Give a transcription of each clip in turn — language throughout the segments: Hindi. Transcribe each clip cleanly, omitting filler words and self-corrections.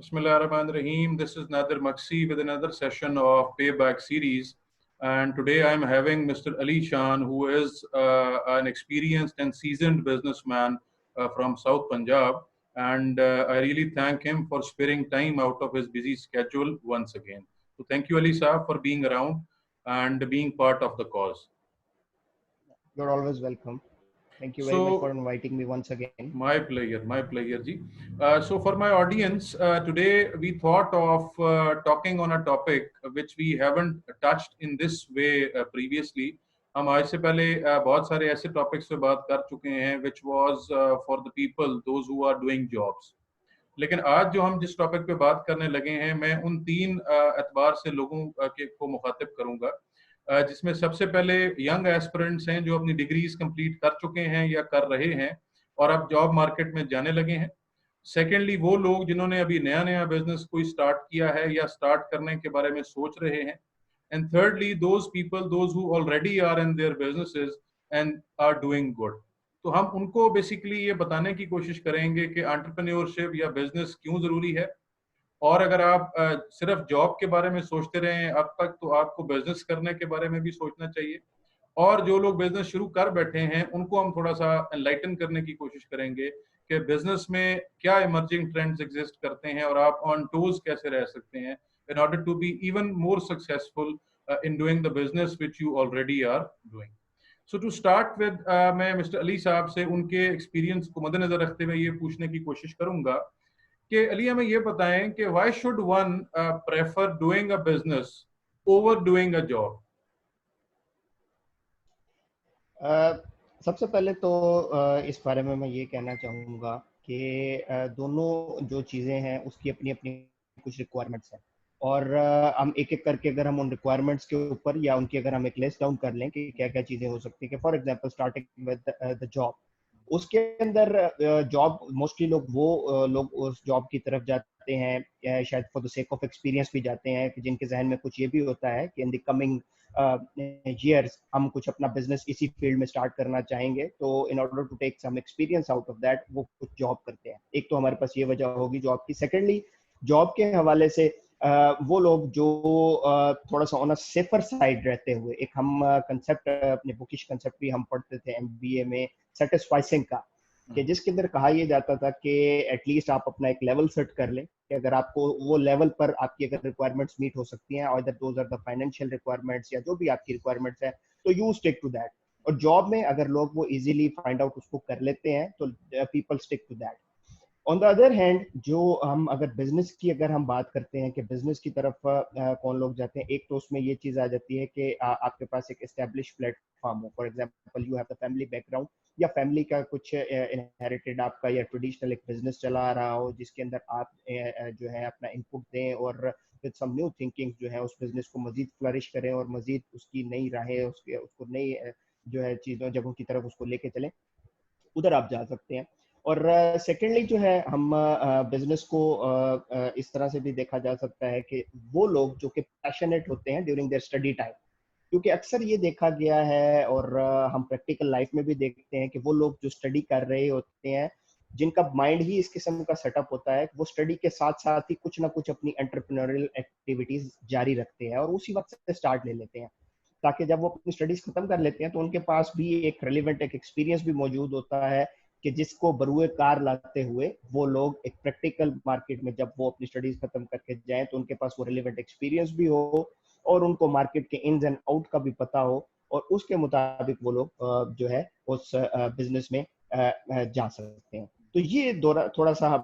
Bismillahirrahmanirrahim. This is Nadir Maksi with another session of Payback series. And today I'm having Mr. Ali Shan, who is an experienced and seasoned businessman from South Punjab. And I really thank him for sparing time out of his busy schedule once again. So thank you, Ali Saab, for being around and being part of the cause. You're always welcome. Thank you very much for So inviting me once again. My pleasure, Ji. So for my audience, today we thought of talking on a topic which we haven't touched in this way previously. हम आज से पहले बहुत सारे ऐसे टॉपिक्स पे बात कर चुके हैं which was for the people those who are doing jobs. लेकिन आज जो हम जिस टॉपिक पे बात करने लगे हैं मैं उन तीन एतबार से लोगों के को मुखातिब करूंगा जिसमें सबसे पहले यंग एस्पिरेंट्स हैं जो अपनी डिग्रीज कंप्लीट कर चुके हैं या कर रहे हैं और अब जॉब मार्केट में जाने लगे हैं। सेकेंडली वो लोग जिन्होंने अभी नया नया बिजनेस कोई स्टार्ट किया है या स्टार्ट करने के बारे में सोच रहे हैं। And thirdly those people those who already are in their businesses and are doing good. तो हम उनको बेसिकली ये बताने की कोशिश करेंगे कि एंटरप्रेन्योरशिप या बिजनेस क्यों जरूरी है और अगर आप सिर्फ जॉब के बारे में सोचते रहे हैं अब तक तो आपको बिजनेस करने के बारे में भी सोचना चाहिए और जो लोग बिजनेस शुरू कर बैठे हैं उनको हम थोड़ा सा एनलाइटन करने की कोशिश करेंगे कि बिजनेस में क्या इमर्जिंग ट्रेंड्स एग्जिस्ट करते हैं और आप ऑन टोज कैसे रह सकते हैं in order to be even more successful in doing the business which you already are doing. So to start with मैं मिस्टर अली साहब से उनके एक्सपीरियंस को मद्देनजर रखते हुए ये पूछने की कोशिश करूंगा कि अली हमें ये बताएं कि why should one prefer doing a business over doing a job. सबसे पहले तो इस बारे में मैं ये कहना चाहूँगा कि दोनों जो चीज़ें हैं उसकी अपनी अपनी कुछ रिक्वायरमेंट्स हैं और हम एक एक करके अगर हम उन रिक्वायरमेंट्स के ऊपर या उनकी अगर हम एक लिस्ट डाउन कर लें कि क्या क्या चीज़ें हो सकती हैं कि for example starting with the job. उसके अंदर जॉब मोस्टली लोग उस जॉब की तरफ जाते हैं शायद for the sake of experience भी जाते हैं कि जिनके जहन में कुछ ये भी होता है कि इन द कमिंग years हम कुछ अपना बिजनेस इसी फील्ड में स्टार्ट करना चाहेंगे तो in order to take some experience out of that वो कुछ जॉब करते हैं। एक तो हमारे पास ये वजह होगी जॉब की। सेकेंडली जॉब के हवाले से वो लोग जो थोड़ा सा ऑन अ सेफर साइड रहते हुए एक हम कंसेप्ट अपने बुकिश कंसेप्ट भी हम पढ़ते थे एमबीए में सेटिस्फाइसिंग का कि जिसके अंदर कहा यह जाता था कि एटलीस्ट आप अपना एक लेवल सेट कर लें कि अगर आपको वो लेवल पर आपकी अगर रिक्वायरमेंट्स मीट हो सकती हैं और those are the financial requirements या जो भी आपकी रिक्वायरमेंट्स है तो यू स्टिक टू दैट। और जॉब में अगर लोग वो इजीली फाइंड आउट उसको कर लेते हैं तो people stick to that. On the other hand जो हम अगर बिजनेस की अगर हम बात करते हैं कि बिजनेस की तरफ कौन लोग जाते हैं, एक तो उसमें ये चीज आ जाती है कि आपके पास एक एस्टेब्लिश प्लेटफॉर्म हो। For example you have the family background या फैमिली का कुछ इनहेरिटेड आपका या ट्रेडिशनल एक बिजनेस चला आ रहा हो जिसके अंदर आप जो है अपना इनपुट दें और विद सम न्यू थिंकिंग जो है उस बिजनेस को मजीद फ्लरिश करें और मजीद उसकी नई राहें उसको नई जो है चीज़ों जगहों की तरफ उसको लेके चलें, उधर आप जा सकते हैं। और सेकेंडली जो है हम बिजनेस को इस तरह से भी देखा जा सकता है कि वो लोग जो कि पैशनेट होते हैं ड्यूरिंग देयर स्टडी टाइम, क्योंकि अक्सर ये देखा गया है और हम प्रैक्टिकल लाइफ में भी देखते हैं कि वो लोग जो स्टडी कर रहे होते हैं जिनका माइंड ही इस किस्म का सेटअप होता है वो स्टडी के साथ साथ ही कुछ ना कुछ अपनी एंटरप्रेन्योरियल एक्टिविटीज जारी रखते हैं और उसी वक्त से स्टार्ट ले लेते हैं ताकि जब वो अपनी स्टडीज खत्म कर लेते हैं तो उनके पास भी एक रेलिवेंट एक एक्सपीरियंस भी मौजूद होता है कि जिसको बरूए कार लाते हुए वो लोग एक प्रैक्टिकल मार्केट में जब वो अपनी स्टडीज खत्म करके जाएं तो उनके पास वो रेलिवेंट एक्सपीरियंस भी हो और उनको मार्केट के इन्स एंड आउट का भी पता हो और उसके मुताबिक वो लोग जो है उस बिजनेस में जा सकते हैं। तो ये थोड़ा सा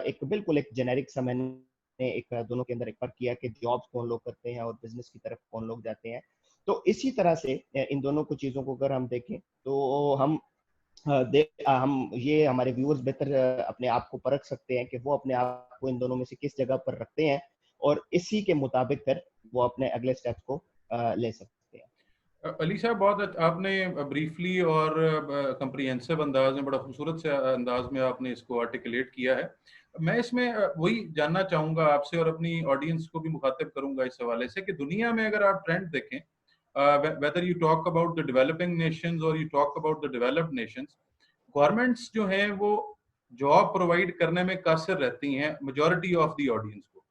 एक बिल्कुल एक जेनेरिक सा मैंने एक दोनों के अंदर एक फर्क किया कि जॉब्स कौन लोग करते हैं और बिजनेस की तरफ कौन लोग जाते हैं। तो इसी तरह से इन दोनों को चीज़ों को अगर हम देखें तो हम ये हमारे व्यूअर्स बेहतर अपने आप को परख सकते हैं कि वो अपने आप को इन दोनों में से किस जगह पर रखते हैं और इसी के मुताबिक फिर वो अपने अगले स्टेप्स को ले सकते हैं। अली साहब बहुत आपने ब्रीफली और कंप्रिहेंसिव अंदाज में बड़ा खूबसूरत से अंदाज में आपने इसको आर्टिकुलेट किया है। मैं इसमें वही जानना चाहूँगा आपसे और अपनी ऑडियंस को भी मुखातिब करूँगा इस हवाले से कि दुनिया में अगर आप ट्रेंड देखें whether you talk about the developing nations or you talk about the developed nations, governments जो हैं वो जॉब प्रोवाइड करने में कासिर रहती हैं मेजॉरिटी ऑफ द ऑडियंस को,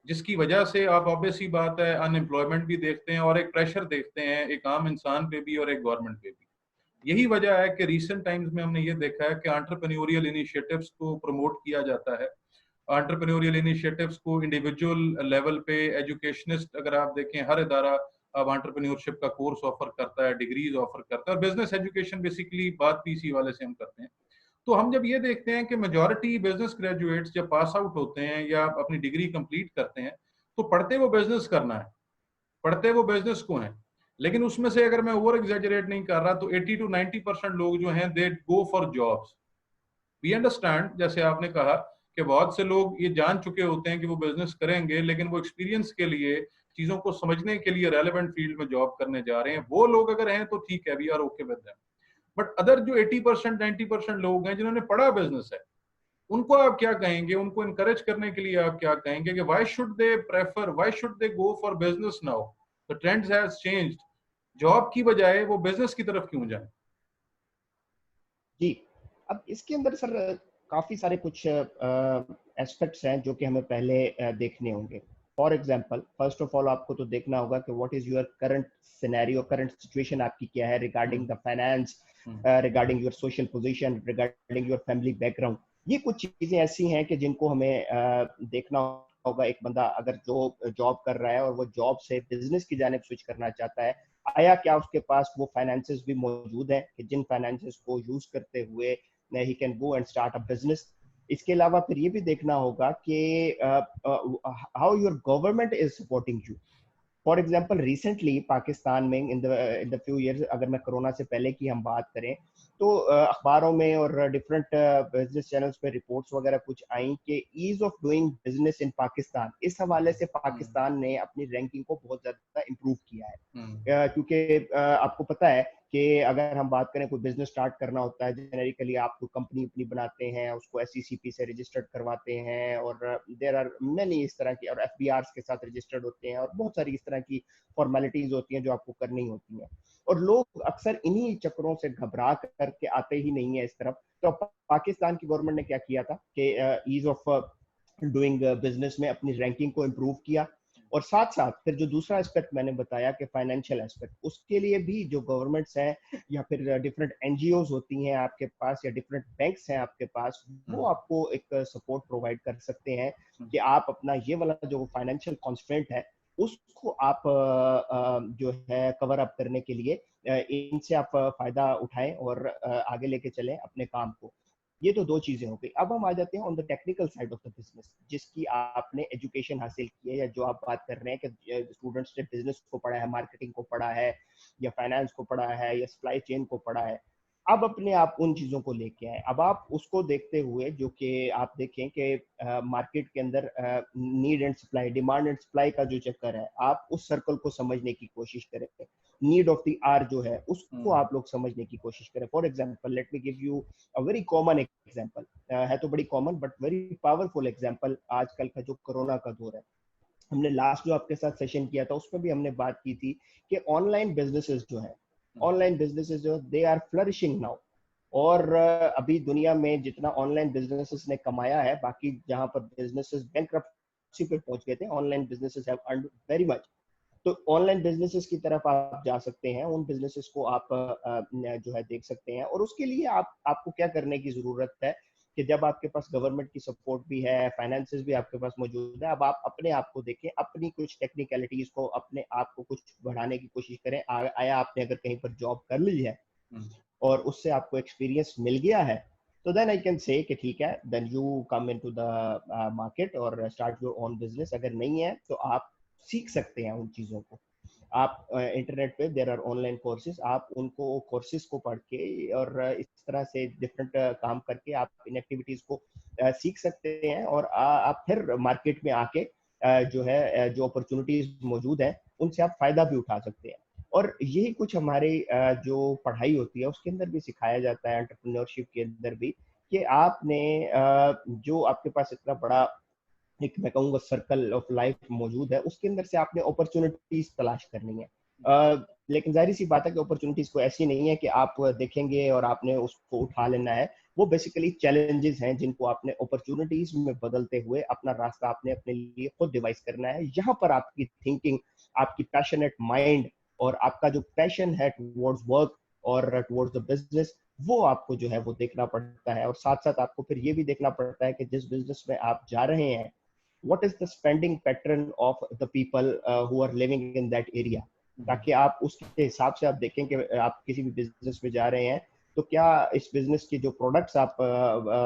जिसकी वजह से आप ऑब्वियस सी बात है अनएम्प्लॉयमेंट भी देखते हैं और एक प्रेशर देखते हैं एक आम इंसान पे भी और एक गवर्नमेंट पे भी। यही वजह है कि रिसेंट टाइम्स में हमने ये देखा है कि एंटरप्रेन्योरियल इनिशिएटिव्स को प्रमोट किया जाता है। एंटरप्रेन्योरियल इनिशिएटिव्स को इंडिविजुअल लेवल पे एजुकेशनिस्ट अगर आप देखें हर इदारा अब एंटरप्रेन्योरशिप का कोर्स ऑफर करता है, डिग्रीज ऑफर करता है, और बिजनेस एजुकेशन बेसिकली बात भी इसी वाले से हम करते हैं। तो हम जब ये देखते हैं कि मेजॉरिटी बिजनेस ग्रेजुएट्स जब पास आउट होते हैं या अपनी डिग्री कंप्लीट करते हैं तो पढ़ते वो बिजनेस करना है, पढ़ते वो बिजनेस को हैं, लेकिन उसमें से अगर मैं ओवर एग्जैजरेट नहीं कर रहा तो 80 to 90% लोग जो हैं they go for jobs. We understand, जैसे आपने कहा कि बहुत से लोग ये जान चुके होते हैं कि वो बिजनेस करेंगे, लेकिन वो एक्सपीरियंस के लिए, चीजों को समझने के लिए रेलेवेंट फील्ड में जॉब करने जा रहे हैं। वो लोग अगर हैं तो ठीक है, we are okay with them. But other जो 80% 90% लोग हैं जिन्होंने पढ़ा बिजनेस है, उनको आप क्या कहेंगे? उनको इनकरेज करने के लिए आप क्या कहेंगे कि why should they prefer, why should they go for business now? The trends has changed, job की बजाय वो बिजनेस की तरफ क्यों जाए? जी, अब इसके अंदर सर काफी सारे कुछ एस्पेक्ट्स हैं जो कि हमें पहले देखने होंगे। For example, first of all आपको तो देखना होगा कि what is your current scenario, current situation आपकी क्या है regarding the finance, regarding your social position, regarding your family background. ये कुछ चीजें ऐसी हैं कि जिनको हमें देखना होगा। एक बंदा अगर जो जॉब कर रहा है और वो जॉब से बिजनेस की जानिब स्विच करना चाहता है, आया क्या उसके पास वो फाइनेंसेस भी मौजूद है कि जिन फाइनेंसेस को यूज करते हुए he can go and start a business. इसके अलावा फिर ये भी देखना होगा कि how your government is supporting you. For example, recently Pakistan में इन द फ्यू ईयर्स, अगर मैं कोरोना से पहले की हम बात करें तो अखबारों में और डिफरेंट बिजनेस चैनल्स पे रिपोर्ट्स वगैरह कुछ आई कि ease of doing business in Pakistan, इस हवाले से पाकिस्तान ने अपनी रैंकिंग को बहुत ज्यादा इम्प्रूव किया है। क्योंकि आपको पता है कि अगर हम बात करें कोई बिजनेस स्टार्ट करना होता है, जेनरिकली आप कोई कंपनी अपनी बनाते हैं, उसको एसईसीपी से रजिस्टर्ड करवाते हैं, और देयर आर मेनी इस तरह की, और एफबीआर के साथ रजिस्टर्ड होते हैं, और बहुत सारी इस तरह की फॉर्मेलिटीज होती हैं जो आपको करनी होती हैं। और लोग अक्सर इन्हीं चक्करों से घबरा करके आते ही नहीं है इस तरफ। तो पाकिस्तान की गवर्नमेंट ने क्या किया था कि ईज ऑफ डूइंग बिजनेस में अपनी रैंकिंग को इम्प्रूव किया, और साथ साथ फिर जो दूसरा एस्पेक्ट मैंने बताया कि फाइनेंशियल एस्पेक्ट, उसके लिए भी जो गवर्नमेंट्स हैं या फिर डिफरेंट एनजीओज होती हैं आपके पास, या डिफरेंट बैंक्स हैं आपके पास, वो आपको एक सपोर्ट प्रोवाइड कर सकते हैं कि आप अपना ये वाला जो फाइनेंशियल कॉन्स्ट्रेंट है उसको आप जो है कवर अप करने के लिए इनसे आप फायदा उठाएं और आगे लेके चलें अपने काम को। ये तो दो चीजें हो गई। अब हम आ जाते हैं on the technical side of the business, जिसकी आपने एजुकेशन हासिल की है, या जो आप बात कर रहे हैं कि स्टूडेंट्स ने बिजनेस को पढ़ा है, मार्केटिंग को पढ़ा है, या फाइनेंस को पढ़ा है, या सप्लाई चेन को पढ़ा है। अब अपने आप उन चीजों को लेके आए। अब आप उसको देखते हुए जो कि आप देखें कि मार्केट के अंदर need and supply, demand and supply का जो चक्कर है, आप उस सर्कल को समझने की कोशिश करें। नीड ऑफ द आर जो है उसको आप लोग समझने की कोशिश करें। For example, let me give you a very common example, है तो बड़ी common but very powerful example. आजकल का जो कोरोना का दौर है, हमने लास्ट जो आपके साथ सेशन किया था उसमें भी हमने बात की थी कि ऑनलाइन बिजनेसेस जो है, ऑनलाइन बिजनेसेस जो दे आर फ्लरिशिंग नाउ। और अभी दुनिया में जितना ऑनलाइन बिजनेसेस ने कमाया है, बाकी जहां पर बिजनेसेस बैंकरप्सी पे पहुंच गए थे, online businesses have earned very much. तो ऑनलाइन बिजनेसेस की तरफ आप जा सकते हैं, उन बिजनेसेस को आप जो है देख सकते हैं। और उसके लिए आपको क्या करने की जरूरत है कि जब आपके पास गवर्नमेंट की सपोर्ट भी है, फाइनेंसेस भी आपके पास मौजूद है, अब आप अपने आप को देखें, अपनी कुछ टेक्निकलिटीज को, अपने आप को कुछ बढ़ाने की कोशिश करें। आया आपने अगर कहीं पर जॉब कर ली है और उससे आपको एक्सपीरियंस मिल गया है, तो देन आई कैन से कि ठीक है, then you come into the market और स्टार्ट योर ओन बिजनेस। अगर नहीं है तो आप सीख सकते हैं उन चीज़ों को। आप इंटरनेट पे देयर आर ऑनलाइन कोर्सेज, आप उनको कोर्सेज को पढ़ के और इस तरह से डिफरेंट काम करके आप इन एक्टिविटीज़ को सीख सकते हैं, और आप फिर मार्केट में आके जो है जो अपॉर्चुनिटीज मौजूद हैं उनसे आप फायदा भी उठा सकते हैं। और यही कुछ हमारे जो पढ़ाई होती है उसके अंदर भी सिखाया जाता है, एंटरप्रेन्योरशिप के अंदर भी, कि आपने जो आपके पास इतना बड़ा एक, मैं कहूँगा, सर्कल ऑफ लाइफ मौजूद है, उसके अंदर से आपने अपॉर्चुनिटीज तलाश करनी है। लेकिन जाहिर सी बात है कि अपॉर्चुनिटीज को ऐसी नहीं है कि आप देखेंगे और आपने उसको उठा लेना है। वो बेसिकली चैलेंजेस हैं जिनको आपने अपॉर्चुनिटीज में बदलते हुए अपना रास्ता आपने अपने लिए खुद डिवाइस करना है। यहाँ पर आपकी थिंकिंग, आपकी पैशनेट माइंड और आपका जो पैशन है टुवर्ड्स वर्क और टुवर्ड्स द बिजनेस, वो आपको जो है वो देखना पड़ता है। और साथ साथ आपको फिर ये भी देखना पड़ता है कि जिस बिजनेस में आप जा रहे हैं, what is the spending pattern of the people who are living in that area, ताकि आप उसके हिसाब से आप देखें कि आप किसी भी बिजनेस में जा रहे हैं तो क्या इस बिजनेस के जो प्रोडक्ट्स आप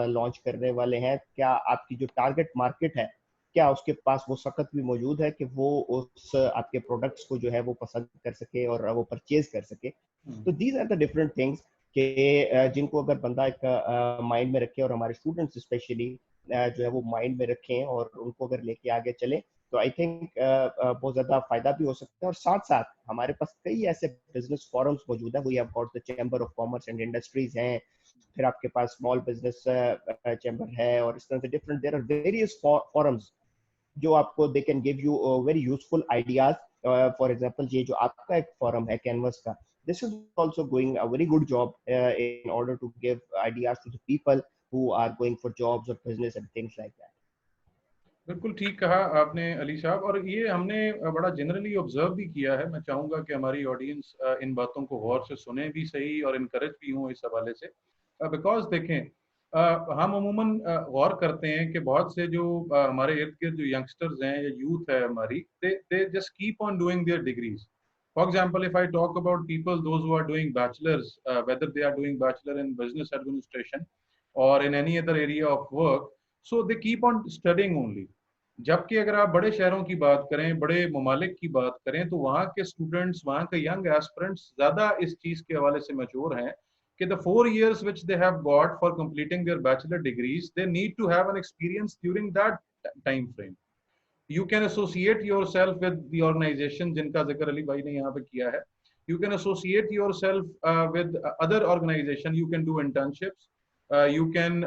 लॉन्च करने वाले हैं, क्या आपकी जो टारगेट मार्केट है, क्या उसके पास वो सकत भी मौजूद है कि वो उस आपके प्रोडक्ट्स को जो है वो पसंद कर सके और वो परचेज कर सके। तो these are the different things कि जिनको अगर बंदा एक माइंड में रखे, और हमारे स्टूडेंट्स स्पेशली जो है वो माइंड में रखें और उनको अगर लेके आगे चले, तो आई थिंक बहुत ज्यादा फायदा भी हो सकता है। और साथ साथ हमारे पास कई ऐसे बिजनेस फोरम्स मौजूद हैं। We have got the chamber of commerce and industries हैं, फिर आपके पास स्मॉल बिजनेस चैम्बर है, और इस तरह से different there are various forums जो आपको they can give you very useful ideas. For example ये जो आपका एक फोरम है कैनवस का, this is also doing a very good job in order to give ideas to the people who are going for jobs or business and things like that. बिल्कुल ठीक कहा आपने अली साहब, और ये हमने बड़ा जनरली ऑब्जर्व भी किया है। मैं चाहूंगा कि हमारी ऑडियंस इन बातों को गौर से सुने भी सही और इनकरेज भी हों इस हवाले से। बिकॉज देखें, हम अमूमन गौर करते हैं कि बहुत से जो हमारे इर्द गिर्द जो यंगस्टर्स हैं या यूथ है हमारी, they just keep on doing their degrees. For example, if I talk about people, those who are doing bachelors, whether they are doing bachelor in business administration or in any other area of work, so they keep on studying only. जबकि अगर आप बड़े शहरों की बात करें, बड़े ममालिक की बात करें, तो वहाँ के स्टूडेंट्स, वहाँ के यंग एस्पिरेंट्स ज़्यादा इस चीज़ के हवाले से मैच्योर हैं कि the 4 years which they have got for completing their bachelor degrees, they need to have an experience during that time frame. You can associate yourself with the organization जिनका जिक्र अली भाई ने यहाँ पे किया है. You can associate yourself with other organization. You can do internships. You can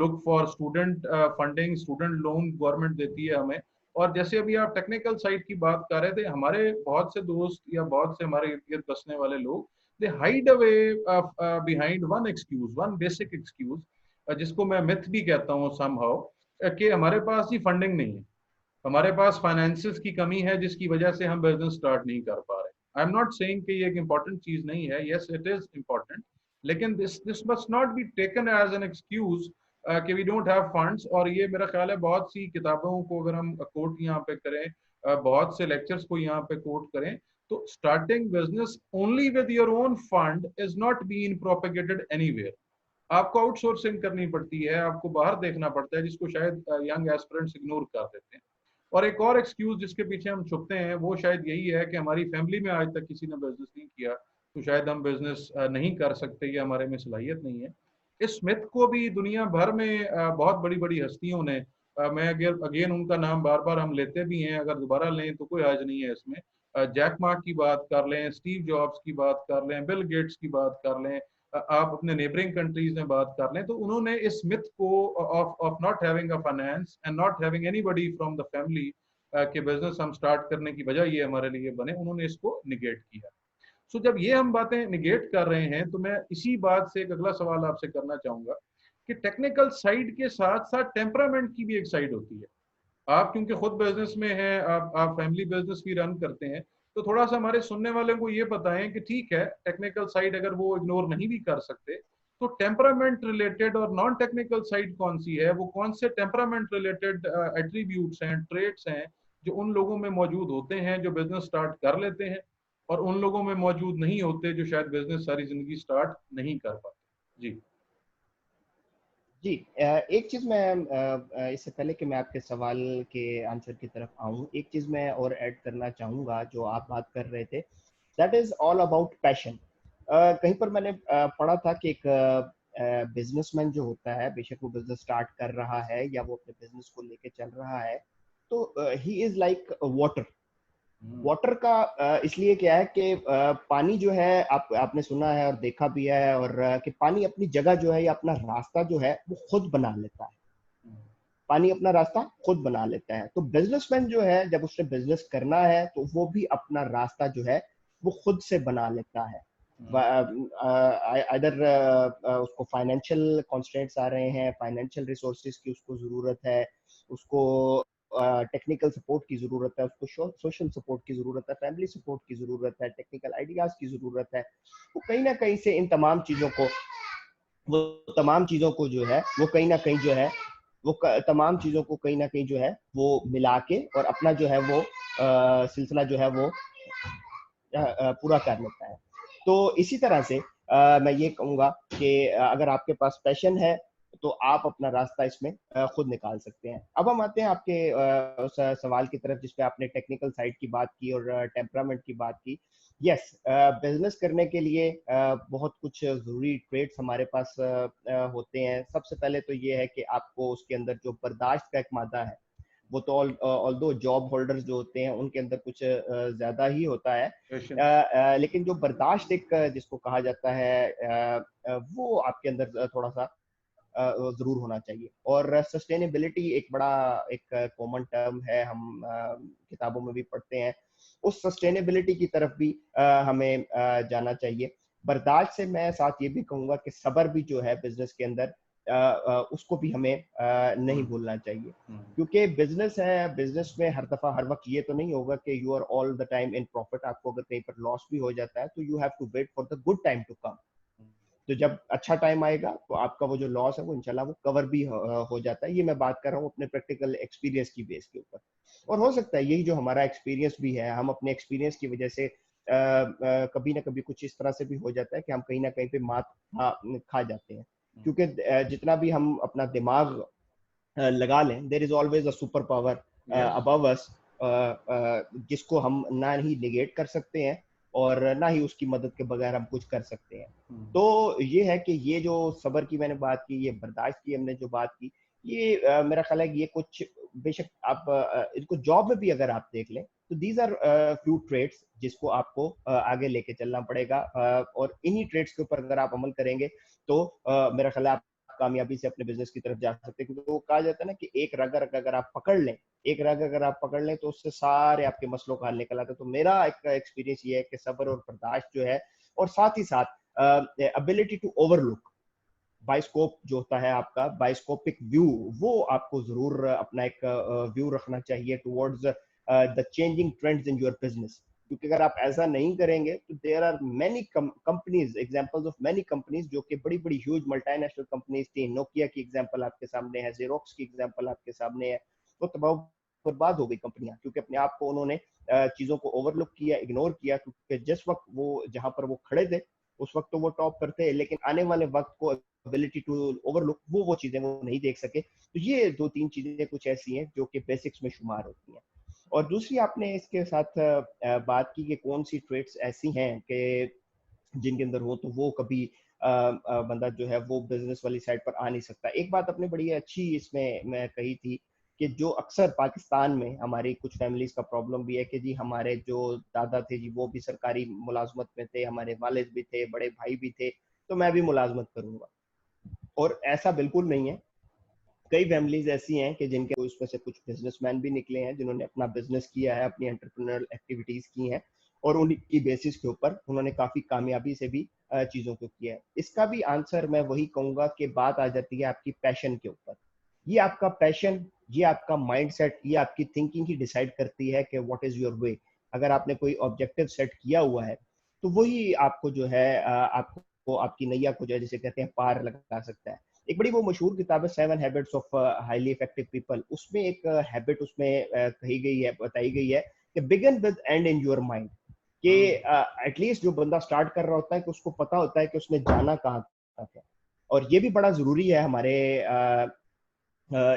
look for student funding, student loan government देती है हमें. और जैसे अभी आप टेक्निकल साइड की बात कर रहे थे, हमारे बहुत से दोस्त या बहुत से हमारे इर्द गिर्द बसने वाले लोग, they hide away behind one excuse, one basic excuse, जिसको मैं मिथ भी कहता हूँ somehow, कि हमारे पास ही फंडिंग नहीं है, हमारे पास फाइनेंसिस की कमी है, जिसकी वजह से हम बिजनेस स्टार्ट नहीं कर पा रहे। आई एम नॉट सेइंग कि ये एक इम्पॉर्टेंट चीज नहीं है, यस इट इज इम्पॉर्टेंट, लेकिन this must not be taken as an excuse कि वी डोंट हैव फंड्स। और ये मेरा ख्याल है बहुत सी किताबों को अगर हम कोट यहाँ पे करें, बहुत से लेक्चर्स को यहाँ पे कोट करें, तो starting business only with your own fund is not been propagated anywhere. आपको आउटसोर्सिंग करनी पड़ती है, आपको बाहर देखना पड़ता है, जिसको शायद यंग एस्पिरेंट्स इग्नोर कर देते हैं। और एक और एक्सक्यूज जिसके पीछे हम छुपते हैं, वो शायद यही है कि हमारी फैमिली में आज तक किसी ने बिजनेस नहीं किया, तो शायद हम बिजनेस नहीं कर सकते या हमारे में सलाहियत नहीं है। इस मिथ को भी दुनिया भर में बहुत बड़ी बड़ी हस्तियों ने, मैं अगेन उनका नाम बार बार हम लेते भी हैं, अगर दोबारा लें तो कोई हर्ज नहीं है इसमें। जैक मा की बात कर लें, स्टीव जॉब्स की बात कर लें, बिल गेट्स की बात कर लें, आप अपने नेबरिंग कंट्रीज में बात कर लें, तो उन्होंने इस मिथ को of not having a finance and not having anybody from the family के बिजनेस हम स्टार्ट करने की वजह ये हमारे लिए बने, उन्होंने इसको निगेट किया। सो जब ये हम बातें निगेट कर रहे हैं, तो मैं इसी बात से एक अगला सवाल आपसे करना चाहूंगा कि टेक्निकल साइड के साथ साथ टेम्परामेंट की भी एक साइड होती है। आप क्योंकि खुद बिजनेस में हैं, आप फैमिली बिजनेस भी रन करते हैं, तो थोड़ा सा हमारे सुनने वाले को ये बताएं कि ठीक है, टेक्निकल साइड अगर वो इग्नोर नहीं भी कर सकते, तो टेम्परामेंट रिलेटेड और नॉन टेक्निकल साइड कौन सी है, वो कौन से टेम्परामेंट रिलेटेड एट्रीब्यूट्स हैं, ट्रेट्स हैं, जो उन लोगों में मौजूद होते हैं जो बिजनेस स्टार्ट कर लेते हैं, और उन लोगों में मौजूद नहीं होते जो शायद बिजनेस सारी जिंदगी स्टार्ट नहीं कर पाते। जी जी, एक चीज मैं इससे पहले कि मैं आपके सवाल के आंसर की तरफ आऊं, एक चीज मैं और ऐड करना चाहूंगा जो आप बात कर रहे थे, that is all about passion. कहीं पर मैंने पढ़ा था कि एक बिजनेसमैन जो होता है, बेशक वो बिजनेस स्टार्ट कर रहा है या वो अपने बिजनेस को लेके चल रहा है, तो he is like water. Water का इसलिए क्या है कि पानी जो है, आपने सुना है और देखा भी है, और कि पानी अपनी जगह जो है या अपना रास्ता जो है वो खुद बना लेता है। पानी अपना रास्ता खुद बना लेता है। तो बिजनेसमैन जो है, जब उसने बिजनेस करना है तो वो भी अपना रास्ता जो है वो खुद से बना लेता है। अदर उसको फाइनेंशियल कॉन्स्टेंट्स आ रहे हैं, फाइनेंशियल रिसोर्सेज की उसको ज़रूरत है, उसको टेक्निकल सपोर्ट की ज़रूरत है, उसको सोशल सपोर्ट की ज़रूरत है, फैमिली सपोर्ट की ज़रूरत है, टेक्निकल आइडियाज़ की ज़रूरत है। वो कहीं ना कहीं से इन तमाम चीज़ों को, वो तमाम चीज़ों को जो है वो कहीं ना कहीं जो है तमाम चीज़ों को कहीं ना कहीं जो है वो मिला के और अपना जो है वो सिलसिला जो है वो पूरा कर लेता है। तो इसी तरह से मैं ये कहूँगा कि अगर आपके पास पैशन है तो आप अपना रास्ता इसमें खुद निकाल सकते हैं। अब हम आते हैं आपके उस सवाल की तरफ जिस पे आपने टेक्निकल साइड की बात की और टेम्परामेंट की बात की। यस, बिजनेस करने के लिए बहुत कुछ ज़रूरी ट्रेड्स हमारे पास होते हैं। सबसे पहले तो ये है कि आपको उसके अंदर जो बर्दाश्त का एक मादा है, वो तो ऑल्दो जॉब होल्डर्स जो होते हैं उनके अंदर कुछ ज्यादा ही होता है, लेकिन जो बर्दाश्त एक जिसको कहा जाता है वो आपके अंदर थोड़ा सा जरूर होना चाहिए। और सस्टेनेबिलिटी एक बड़ा एक कॉमन टर्म है, हम किताबों में भी पढ़ते हैं। उस सस्टेनेबिलिटी की तरफ भी हमें जाना चाहिए। बर्दाश्त से मैं साथ ये भी कहूंगा कि सब्र भी जो है बिजनेस के अंदर उसको भी हमें नहीं भूलना चाहिए, क्योंकि बिजनेस है, बिजनेस में हर दफा हर वक्त ये तो नहीं होगा कि you are all the time in profit. आपको अगर कहीं पर लॉस भी हो जाता है तो you have to wait for the good time to come. तो जब अच्छा टाइम आएगा तो आपका वो जो लॉस है वो इंशाल्लाह वो कवर भी हो जाता है। ये मैं बात कर रहा हूँ अपने प्रैक्टिकल एक्सपीरियंस की बेस के ऊपर। और हो सकता है यही जो हमारा एक्सपीरियंस भी है, हम अपने एक्सपीरियंस की वजह से कभी ना कभी कुछ इस तरह से भी हो जाता है कि हम कहीं ना कहीं पे मात खा जाते हैं, क्योंकि जितना भी हम अपना दिमाग लगा लें, there is always a super power above us, जिसको हम ना ही निगेट कर सकते हैं और ना ही उसकी मदद के बगैर हम कुछ कर सकते हैं। तो ये है कि ये जो सब्र की मैंने बात की, ये बर्दाश्त की हमने जो बात की, ये मेरा ख्याल है कि ये कुछ, बेशक आप इनको जॉब में भी अगर आप देख लें तो दीज आर फ्यू ट्रेड्स जिसको आपको आगे लेके चलना पड़ेगा, और इन्हीं ट्रेड्स के ऊपर अगर आप अमल करेंगे तो मेरा ख्याल है आप कामयाबी से अपने बिजनेस की तरफ जा सकते हैं। क्योंकि वो कहा जाता है ना कि एक रग अगर आप पकड़ लें, एक रग अगर आप पकड़ लें तो उससे सारे आपके मसलों का हल निकल आता है। तो मेरा एक एक्सपीरियंस ये है कि सब्र और बर्दाश्त जो है, और साथ ही साथ एबिलिटी टू ओवरलुक, बाइस्कोप जो होता है आपका बाइस्कोपिक व्यू, वो आपको जरूर अपना एक व्यू रखना चाहिए towards the changing trends in your business. क्योंकि अगर आप ऐसा नहीं करेंगे तो there are many companies, examples of many companies जो कि बड़ी बड़ी ह्यूज मल्टीनेशनल कंपनीज थी। नोकिया की एग्जांपल आपके सामने है, जेरोक्स की एग्जांपल आपके सामने है। वो तबाह बर्बाद हो गई कंपनियां, क्योंकि अपने आप को उन्होंने चीजों को ओवरलुक किया, इग्नोर किया। क्योंकि जिस वक्त वो जहां पर वो खड़े थे उस वक्त तो वो टॉप करते हैं, लेकिन आने वाले वक्त को एबिलिटी टू ओवरलुक वो चीजें वो नहीं देख सके। तो ये दो तीन चीजें कुछ ऐसी हैं जो कि बेसिक्स में शुमार होती हैं। और दूसरी आपने इसके साथ बात की कि कौन सी ट्रेड्स ऐसी हैं कि जिनके अंदर हो तो वो कभी बंदा जो है वो बिजनेस वाली साइड पर आ नहीं सकता। एक बात आपने बड़ी अच्छी इसमें मैं कही थी कि जो अक्सर पाकिस्तान में हमारी कुछ फैमिलीज का प्रॉब्लम भी है कि जी हमारे जो दादा थे जी वो भी सरकारी मुलाजमत में थे, हमारे वालिद भी थे, बड़े भाई भी थे, तो मैं भी मुलाजमत करूंगा। और ऐसा बिल्कुल नहीं है। कई फैमिलीज ऐसी हैं कि जिनके उसमें से कुछ बिजनेसमैन भी निकले हैं जिन्होंने अपना बिजनेस किया है, अपनी एंटरप्रेन्योरल एक्टिविटीज की हैं, और उनकी बेसिस के ऊपर उन्होंने काफी कामयाबी से भी चीजों को किया है। इसका भी आंसर मैं वही कहूंगा कि बात आ जाती है आपकी पैशन के ऊपर। ये आपका पैशन, ये आपका माइंडसेट, ये आपकी थिंकिंग ही डिसाइड करती है कि व्हाट इज योर वे। अगर आपने कोई ऑब्जेक्टिव सेट किया हुआ है तो वही आपको जो है आपको आपकी नैया को जो है जिसे कहते हैं पार लगा सकता है। एक बड़ी वो मशहूर किताब है seven habits of highly effective people, उसमें एक हैबिट उसमें कही गई है, बताई गई है कि begin with end in your mind. कि एटलीस्ट जो बंदा स्टार्ट कर रहा होता है कि उसको पता होता है कि उसने जाना कहाँ तक है। और ये भी बड़ा जरूरी है हमारे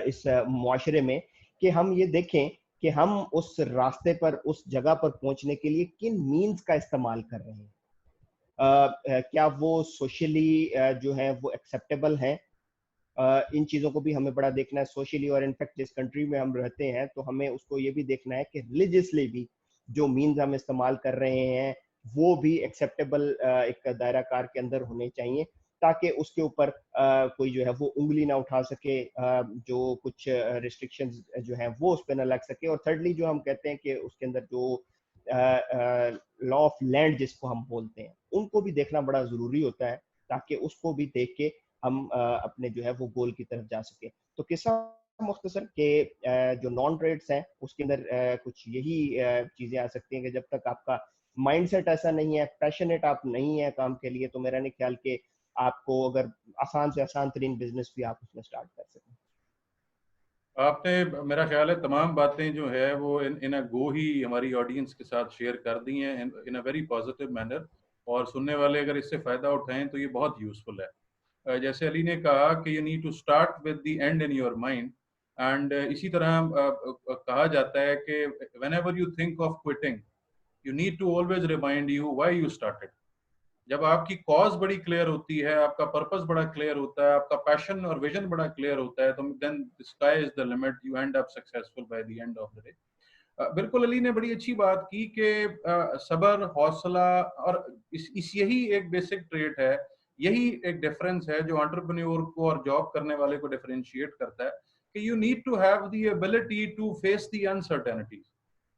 इस मुआशरे में कि हम ये देखें कि हम उस रास्ते पर, उस जगह पर पहुंचने के लिए किन मीन्स का इस्तेमाल कर रहे हैं। क्या वो सोशली जो है वो एक्सेप्टेबल है। इन चीज़ों को भी हमें बड़ा देखना है सोशली। और इनफैक्ट जिस कंट्री में हम रहते हैं तो हमें उसको ये भी देखना है कि रिलीजियसली भी जो मीन्स हम इस्तेमाल कर रहे हैं वो भी एक्सेप्टेबल एक दायरा कार के अंदर होने चाहिए, ताकि उसके ऊपर कोई जो है वो उंगली ना उठा सके, जो कुछ रिस्ट्रिक्शंस जो हैं वो उस पर ना लग सके। और थर्डली जो हम कहते हैं कि उसके अंदर जो लॉ ऑफ लैंड जिसको हम बोलते हैं, उनको भी देखना बड़ा ज़रूरी होता है, ताकि उसको भी देख के हम अपने जो है वो गोल की तरफ जा सके। तो किस्सा मुख्तसर के जो नॉन ट्रेड्स हैं उसके अंदर कुछ यही चीज़ें आ सकती हैं कि जब तक आपका माइंडसेट ऐसा नहीं है, पैशनेट आप नहीं है काम के लिए, तो मेरा नहीं ख्याल कि आपको अगर आसान से आसान तरीन बिजनेस भी आप उसमें स्टार्ट कर सकें। आपने मेरा ख्याल है तमाम बातें जो है वो इन अ गो ही हमारी ऑडियंस के साथ शेयर कर दी हैं इन अ वेरी पॉजिटिव मैनर, और सुनने वाले अगर इससे फ़ायदा उठाएं तो ये बहुत यूज़फुल है। जैसे अली ने कहा कि you need to start with the end in your mind, and इसी तरह कहा जाता है कि whenever you think of quitting, you need to always remind you why you started. जब आपकी कॉज बड़ी क्लियर होती है, आपका पर्पस बड़ा क्लियर होता है, आपका पैशन और विजन बड़ा क्लियर होता है, तो then sky is the limit, you end up successful by the end of the day. बिल्कुल अली ने बड़ी अच्छी बात की कि सब्र, हौसला, और इस यही एक बेसिक ट्रेट है, यही एक डिफरेंस है जो एंटरप्रेन्योर को और जॉब करने वाले को डिफरेंशिएट करता है, कि you need to have the ability to face the uncertainties.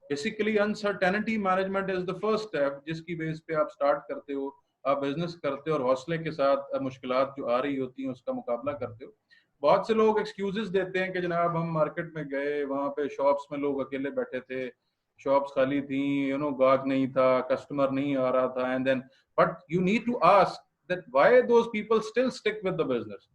Basically uncertainty management is the first step, जिसकी बेस पे आप स्टार्ट करते हो, आप बिजनेस करते हो और हौसले के साथ मुश्किलात जो आ रही होती हैं उसका मुकाबला करते हो। बहुत से लोग एक्सक्यूजेस देते हैं कि जनाब हम मार्केट में गए, वहां पे शॉप्स में लोग अकेले बैठे थे, शॉप्स खाली थी, गाहक नहीं था, कस्टमर नहीं आ रहा था, and then but you need to ask that why those people still stick with the business.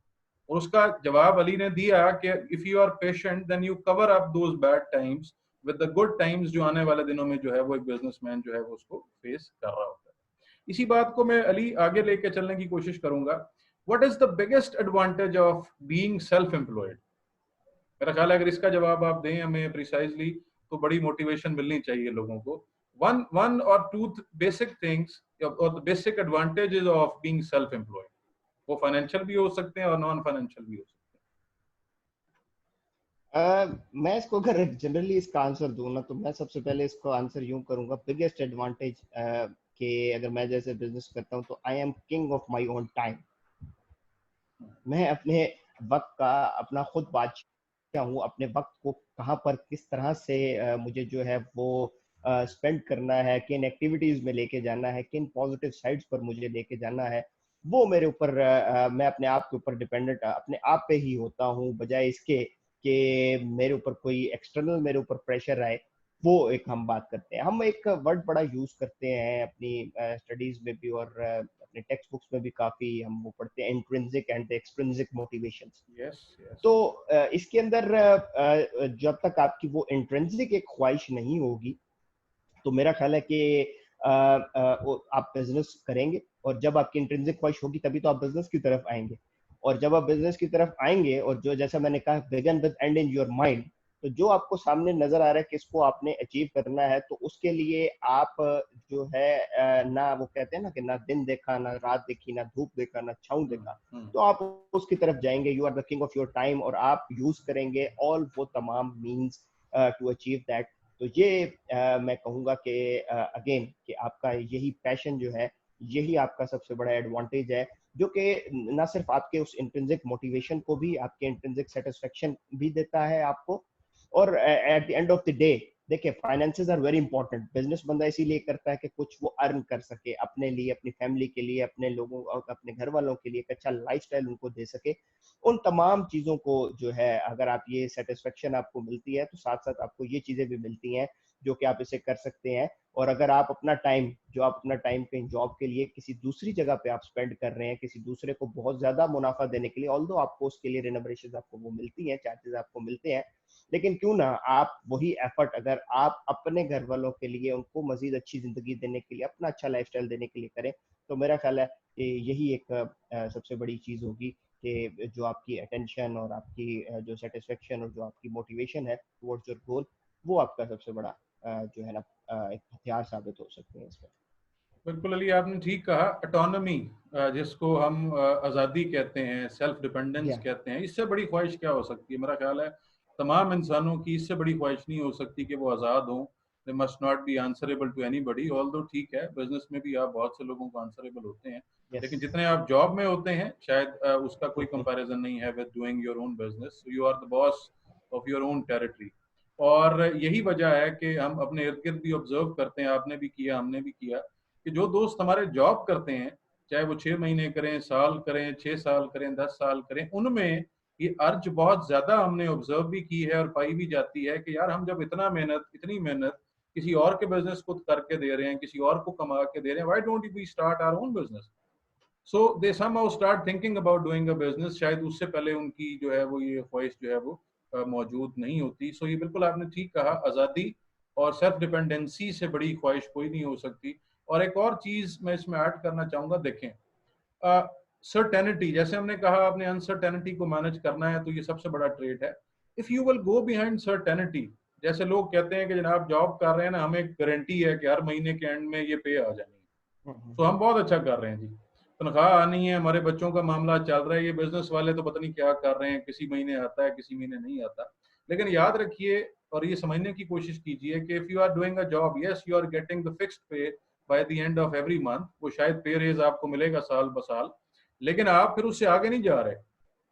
और उसका जवाब अली ने दिया कि if you are patient then you cover up those bad times with the good times, जो आने वाले दिनों में जो है वो एक बिजनेसमैन जो है वो उसको फेस कर रहा होता है। इसी बात को मैं अली आगे लेके चलने की कोशिश करूंगा। What is the biggest advantage of being self employed? मेरा ख्याल है अगर इसका जवाब आप दें हमें प्रिसाइजली, तो बड़ी मोटिवेशन मिलनी चाहिए लोगों को। वन वन और टू बेसिक थिंग्स और the basic advantages of being self employed. वो फाइनेंशियल भी हो सकते हैं और नॉन फाइनेंशियल भी हो सकते मैं इसको अगर जनरली इसका आंसर दूं ना, तो मैं सबसे पहले इसको आंसर यूं करूंगा, बिगेस्ट एडवांटेज कि अगर मैं जैसे बिजनेस करता हूं तो I am king of my own time. मैं अपने वक्त का अपना खुद बादशाह हूँ। अपने वक्त को कहाँ पर किस तरह से मुझे जो है वो स्पेंड करना है, किन एक्टिविटीज में लेके जाना है, किन पॉजिटिव साइड्स पर मुझे लेके जाना है, वो मेरे ऊपर मैं अपने आप के ऊपर डिपेंडेंट अपने आप पे ही होता हूँ, बजाय इसके कि मेरे ऊपर कोई एक्सटर्नल मेरे ऊपर प्रेशर आए। वो एक हम बात करते हैं, हम एक वर्ड बड़ा यूज करते हैं अपनी स्टडीज में भी और अपने टेक्स्ट बुक्स में भी काफी हम वो पढ़ते हैं, इंट्रिंसिक एंड एक्सट्रिंसिक मोटिवेशंस। हैं। Yes yes. तो इसके अंदर जब तक आपकी वो इंट्रिंसिक एक ख्वाहिश नहीं होगी, तो मेरा ख्याल है कि आप बिजनेस करेंगे, और जब आपकी इंट्रिंसिक ख्वाहिश होगी तभी तो आप बिजनेस की तरफ आएंगे। और जब आप बिजनेस की तरफ आएंगे, और जो जैसा मैंने कहा, begin with end in your mind, तो जो आपको सामने नजर आ रहा है कि इसको आपने अचीव करना है, तो उसके लिए आप जो है ना, वो कहते हैं ना कि ना दिन देखा, ना रात देखी, ना धूप देखा, ना छाँव देखा, तो आप उसकी तरफ जाएंगे। You are the king of your time, और आप यूज करेंगे ऑल वो तमाम मीन्स टू अचीव दैट। तो ये मैं कहूँगा कि अगेन कि आपका यही पैशन जो है, यही आपका सबसे बड़ा एडवांटेज है, जो कि ना सिर्फ आपके उस इंट्रिंसिक मोटिवेशन को भी, आपके इंट्रिंसिक सेटिस्फेक्शन भी देता है आपको, और at the end of the day, देखिए finances are very important. Business बंदा इसीलिए करता है कि कुछ वो अर्न कर सके अपने लिए, अपनी फैमिली के लिए, अपने लोगों और अपने घर वालों के लिए एक अच्छा लाइफस्टाइल उनको दे सके। उन तमाम चीज़ों को जो है, अगर आप ये सेटिस्फेक्शन आपको मिलती है, तो साथ साथ आपको ये चीज़ें भी मिलती हैं जो कि आप इसे कर सकते हैं। और अगर आप अपना टाइम, जो आप अपना टाइम कहीं जॉब के लिए किसी दूसरी जगह पे आप स्पेंड कर रहे हैं, किसी दूसरे को बहुत ज्यादा मुनाफा देने के लिए, ऑल्दो आपको उसके लिए रेनोवेशन आपको वो मिलती है, चार्जेस आपको मिलते हैं, लेकिन क्यों ना आप वही एफर्ट अगर आप अपने घर वालों के लिए, उनको मजीद अच्छी जिंदगी देने के लिए, अपना अच्छा लाइफस्टाइल देने के लिए करें, तो मेरा ख्याल है कि यही एक सबसे बड़ी चीज होगी कि जो आपकी अटेंशन और आपकी जो सेटिस्फेक्शन और जो आपकी मोटिवेशन है टुवर्ड्स योर गोल, वो आपका सबसे बड़ा जो है ना एक हथियार साबित हो सकते हैं इसमें। बिल्कुल अली, आपने ठीक कहा। ऑटोनॉमी, जिसको हम आज़ादी कहते हैं, सेल्फ डिपेंडेंस या कहते हैं, इससे बड़ी ख्वाहिश क्या हो सकती है? मेरा ख्याल है तमाम इंसानों की इससे बड़ी ख्वाहिश नहीं हो सकती कि वो आज़ाद हों। They must not be answerable to anybody. Although ठीक है, बिजनेस में भी आप बहुत से लोगों को आंसरेबल होते हैं, यस। लेकिन जितने आप जॉब में होते हैं शायद उसका कोई कंपैरिजन नहीं है with doing your own business. You are the boss of your own territory. और यही वजह है कि हम अपने इर्द गिर्द भी ऑब्जर्व करते हैं, आपने भी किया, हमने भी किया, कि जो दोस्त हमारे जॉब करते हैं, चाहे वो 6 महीने करें, साल करें, 6 साल करें, 10 साल करें, उनमें ये अर्ज बहुत ज्यादा हमने ऑब्जर्व भी की है और पाई भी जाती है कि यार हम जब इतनी मेहनत किसी और के बिजनेस को करके दे रहे हैं, किसी और को कमा के दे रहे हैं, why don't we start our own business? So they somehow start thinking about doing a business. शायद उससे पहले उनकी जो है वो ये ख्वाहिश जो है वो मौजूद नहीं होती। सो ये बिल्कुल आपने ठीक कहा, आज़ादी और सेल्फ डिपेंडेंसी से बड़ी ख्वाहिश कोई नहीं हो सकती। और एक और चीज मैं इसमें ऐड करना चाहूंगा, देखें, सर्टेनिटी, जैसे हमने कहा आपने अनसर्टेनिटी को मैनेज करना है, तो ये सबसे बड़ा ट्रेट है। If you will go behind certainty, जैसे लोग कहते हैं कि जनाब जॉब कर रहे हैं ना, हमें गारंटी है कि हर महीने के एंड में ये पे आ जानी है, तो हम बहुत अच्छा कर रहे हैं जी, तनख्वाह आनी है, हमारे बच्चों का मामला चल रहा है, ये बिजनेस वाले तो पता नहीं क्या कर रहे हैं, किसी महीने आता है, किसी महीने नहीं आता। लेकिन याद रखिए और ये समझने की कोशिश कीजिए कि if you are doing a job, yes you are getting the fixed pay by the end of every month, वो शायद पे रेज आपको मिलेगा साल ब साल, लेकिन आप फिर उससे आगे नहीं जा रहे।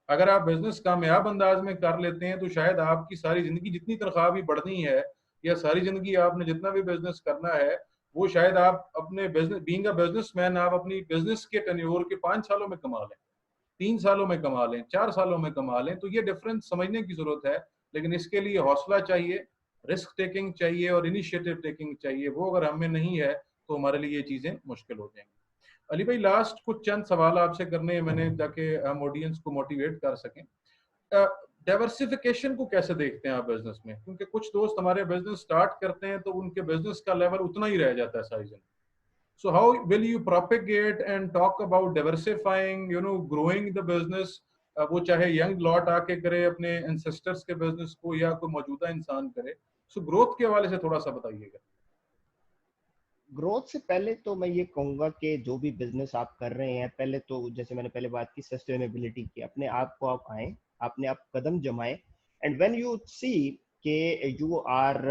अगर आप बिजनेस कामयाब अंदाज में कर लेते हैं तो शायद आपकी सारी जिंदगी जितनी तनख्वाह भी बढ़नी है, या सारी जिंदगी आपने जितना भी बिजनेस करना है, वो शायद आप अपने बिजनेस, बीइंग अ बिजनेसमैन, आप अपनी बिजनेस के टेन्योर के 5 सालों में कमा लें, 3 सालों में कमा लें, 4 सालों में कमा लें। तो ये डिफरेंस समझने की जरूरत है, लेकिन इसके लिए हौसला चाहिए, रिस्क टेकिंग चाहिए और इनिशिएटिव टेकिंग चाहिए। वो अगर हमें नहीं है तो हमारे लिए ये चीजें मुश्किल हो जाएंगी। अली भाई, लास्ट कुछ चंद सवाल आपसे करने हैं मैंने, ताकि हम ऑडियंस को मोटिवेट कर सकें। डाइवर्सिफिकेशन को कैसे देखते हैं आप बिजनेस में? क्योंकि कुछ दोस्त हमारे बिजनेस स्टार्ट करते हैं तो उनके बिजनेस का लेवल उतना ही रह जाता है सारी जिंदगी। So how will you propagate and talk about diversifying, growing the business? वो चाहे यंग लॉट आके करे अपने एंसेस्टर्स के बिजनेस को, या कोई मौजूदा इंसान करे। सो ग्रोथ के हवाले से थोड़ा सा बताइएगा। ग्रोथ से पहले तो मैं ये कहूंगा कि जो भी बिजनेस आप कर रहे हैं, पहले तो जैसे मैंने पहले बात की सस्टेनेबिलिटी की, अपने आप को आप आए, अपने आप कदम जमाएं, एंड व्हेन यू सी कि you are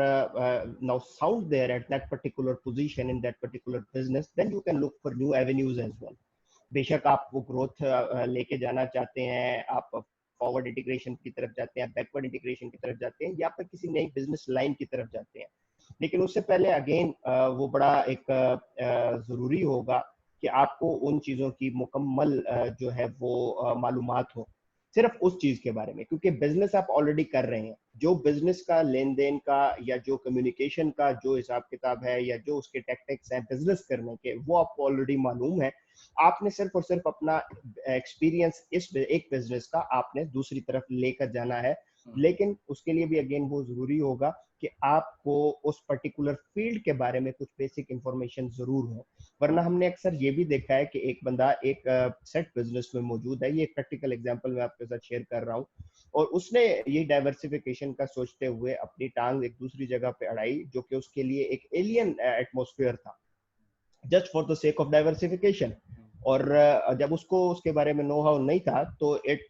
now sound there at that particular position in that particular business, then you can look for new avenues as well. बेशक आप वो ग्रोथ लेके जाना चाहते हैं, आप फॉरवर्ड इंटीग्रेशन की तरफ जाते हैं, बैकवर्ड इंटीग्रेशन की तरफ जाते हैं, या फिर किसी नई बिजनेस लाइन की तरफ जाते हैं, लेकिन उससे पहले अगेन वो बड़ा एक जरूरी होगा कि आपको उन चीजों की मुकम्मल जो है वो मालूमात हो, सिर्फ उस चीज के बारे में, क्योंकि बिजनेस आप ऑलरेडी कर रहे हैं, जो बिजनेस का लेन देन का या जो कम्युनिकेशन का जो हिसाब किताब है या जो उसके टैक्टिक्स हैं बिजनेस करने के, वो आपको ऑलरेडी मालूम है। आपने सिर्फ और सिर्फ अपना एक्सपीरियंस इस एक बिजनेस का आपने दूसरी तरफ लेकर जाना है, लेकिन उसके लिए भी अगेन वो जरूरी होगा कि आपको उस पर्टिकुलर फील्ड के बारे में कुछ बेसिक इंफॉर्मेशन जरूर हो। वरना हमने अक्सर ये भी देखा है कि एक बंदा एक सेट बिजनेस में मौजूद है, ये एक प्रैक्टिकल एग्जांपल मैं आपके साथ शेयर कर रहा हूँ, और उसने ये डाइवर्सिफिकेशन का सोचते हुए अपनी टांग एक दूसरी जगह पे अड़ाई, जो कि उसके लिए एक एलियन एटमॉस्फेयर था, just for the sake of diversification. और जब उसको उसके बारे में नो हाउ नहीं था, तो it